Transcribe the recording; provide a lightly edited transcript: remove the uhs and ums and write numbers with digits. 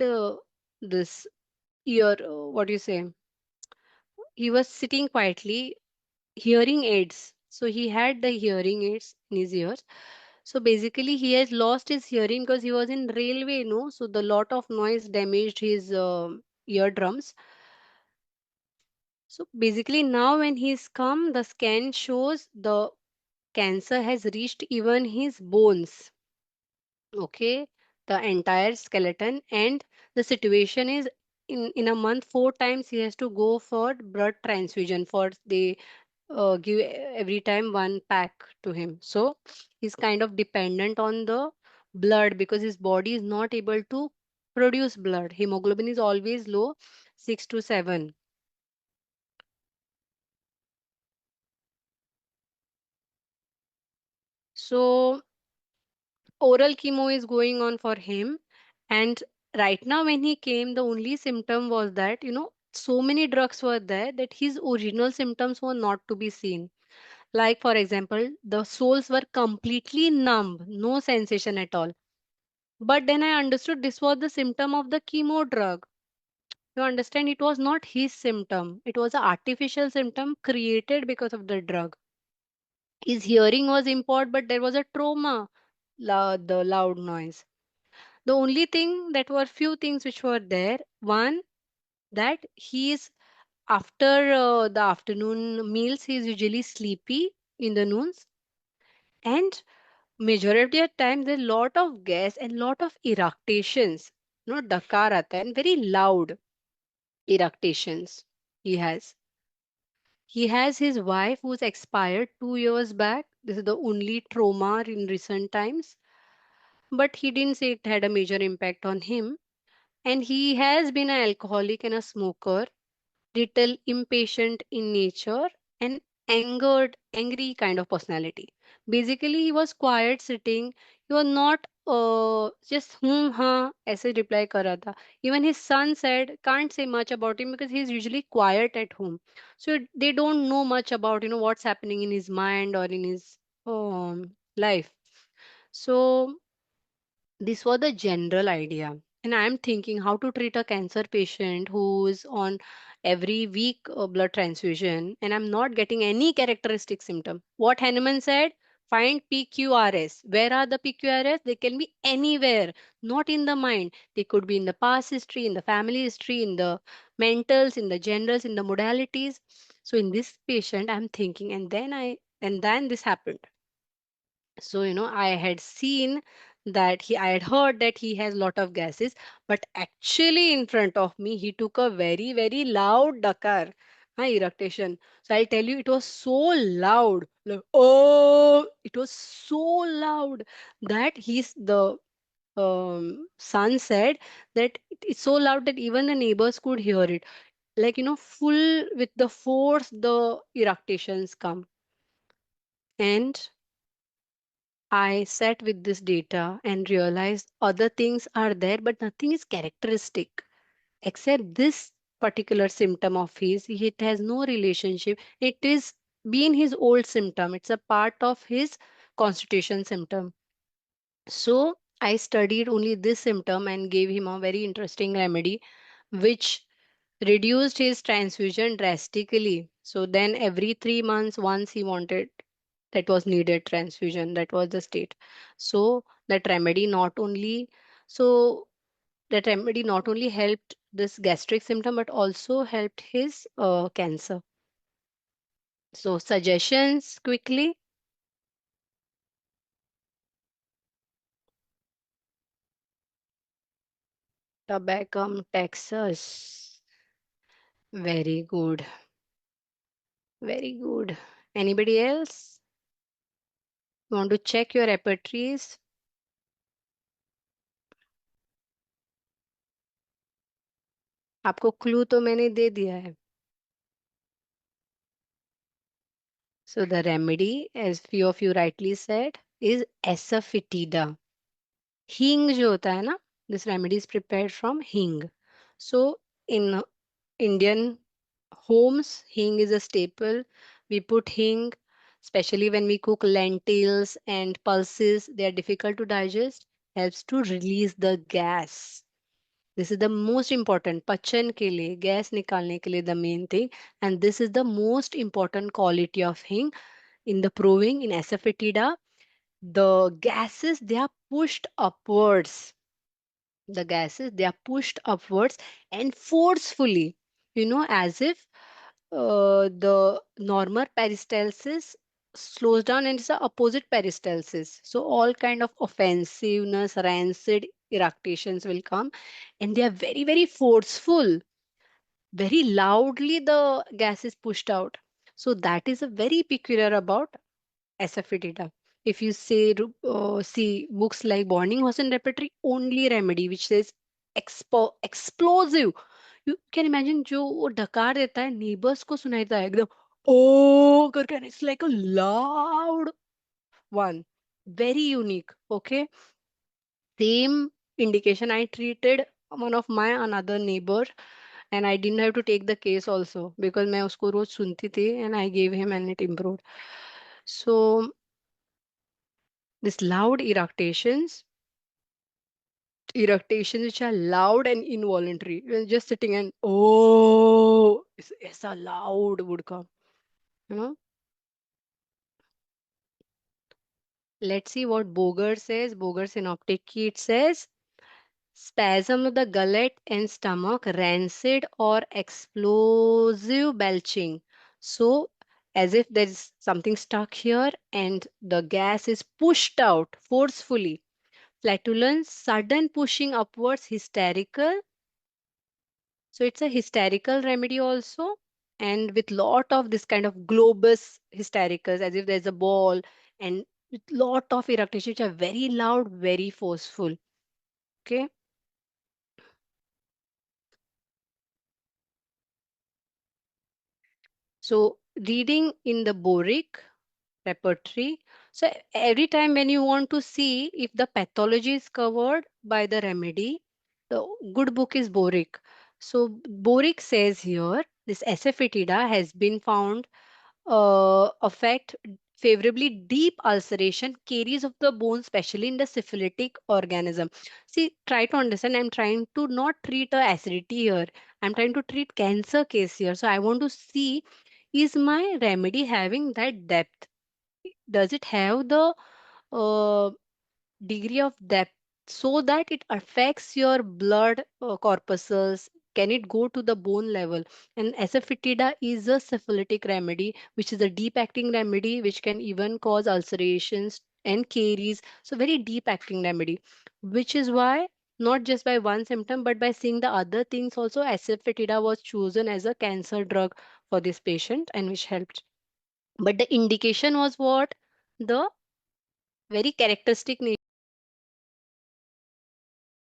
had this ear, what do you say? He was sitting quietly, hearing aids. So he had the hearing aids in his ears. So basically, he has lost his hearing because he was in railway, no? So the lot of noise damaged his eardrums. So basically, now when he's come, the scan shows the cancer has reached even his bones. Okay, the entire skeleton, and the situation is in a month 4 times he has to go for blood transfusion for they give every time one pack to him. So he's kind of dependent on the blood because his body is not able to produce blood. Hemoglobin is always low, 6 to 7. So oral chemo is going on for him, and right now when he came, the only symptom was that, so many drugs were there that his original symptoms were not to be seen. Like, for example, the soles were completely numb, no sensation at all. But then I understood this was the symptom of the chemo drug. You understand, it was not his symptom, it was an artificial symptom created because of the drug. His hearing was impaired, but there was a trauma, the loud noise. The only thing that were few things which were there. One, that he is after the afternoon meals, he is usually sleepy in the noons, and majority of times there's lot of gas and lot of irritations. No, dakar aata hai, and very loud irritations he has. He has his wife who's expired 2 years back. This is the only trauma in recent times. But he didn't say it had a major impact on him. And he has been an alcoholic and a smoker, little impatient in nature, and angry kind of personality. Basically, he was quiet sitting. He was not just ऐसे reply कर रहा था. Even his son said can't say much about him because he's usually quiet at home. So they don't know much about what's happening in his mind or in his life. So this was the general idea. And I'm thinking how to treat a cancer patient who is on every week blood transfusion, and I'm not getting any characteristic symptom. What Hahnemann said, find PQRS. Where are the PQRS? They can be anywhere, not in the mind. They could be in the past history, in the family history, in the mentals, in the generals, in the modalities. So in this patient, I'm thinking, and then this happened. So I had seen that I had heard that he has lot of gases, but actually in front of me he took a very very loud dakar, eructation. So I'll tell you, it was so loud, like, oh, it was so loud that he's the son said that it's so loud that even the neighbors could hear it, like full with the force the eructations come. And I sat with this data and realized other things are there, but nothing is characteristic except this particular symptom of his. It has no relationship. It is been his old symptom. It's a part of his constitution symptom. So I studied only this symptom and gave him a very interesting remedy, which reduced his transfusion drastically. So then every 3 months, once he wanted, that was needed transfusion. That was the state. So that remedy not only so that remedy not only helped this gastric symptom but also helped his cancer. So suggestions quickly. Tobacco, Texas. Very good. Very good. Anybody else? You want to check your repertories? आपको clue तो मैंने दे दिया है. So the remedy, as few of you rightly said, is asafoetida. Hing जो होता है ना, this remedy is prepared from hing. So in Indian homes, hing is a staple. We put hing, especially when we cook lentils and pulses. They are difficult to digest. Helps to release the gas. This is the most important, पचन के लिए, gas निकालने के लिए, the main thing. And this is the most important quality of hing in the proving in asafoetida. The gases, they are pushed upwards. The gases, they are pushed upwards and forcefully, as if the normal peristalsis slows down and it's the opposite peristalsis. So all kind of offensiveness, rancid irritations will come, and they are very, very forceful. Very loudly the gas is pushed out. So that is a very peculiar about asafoetida. If you say, see books like Bonding Horse and Repertory, only remedy which says explosive. You can imagine जो वो डकार देता है neighbors को सुनाई देता है एकदम ओ करके, and it's like a loud one, very unique. Okay, same indication. I treated one of my another neighbor, and I didn't have to take the case also because मैं उसको रोज सुनती थी, and I gave him and it improved. So this loud eructations which are loud and involuntary. You're just sitting and oh, it's a loud would come. You know. Let's see what Boger says. Boger synoptic key, it says spasm of the gullet and stomach, rancid or explosive belching. So as if there is something stuck here and the gas is pushed out forcefully. Flatulence, sudden pushing upwards, hysterical. So it's a hysterical remedy also, and with lot of this kind of globus hystericus, as if there's a ball, and with lot of eructations which are very loud, very forceful. Okay, so reading in the boric repertory. So every time when you want to see if the pathology is covered by the remedy, the good book is boric. So boric says here this asafoetida has been found affect favorably deep ulceration, caries of the bone, especially in the syphilitic organism. See, try to understand. I'm trying to not treat a acidity here. I'm trying to treat cancer case here. So I want to see, is my remedy having that depth? Does it have the uh, degree of depth so that it affects your blood corpuscles? Can it go to the bone level? And asafoetida is a syphilitic remedy, which is a deep acting remedy, which can even cause ulcerations and caries. So very deep acting remedy, which is why not just by one symptom, but by seeing the other things also, asafoetida was chosen as a cancer drug for this patient, and which helped. But the indication was what? The very characteristic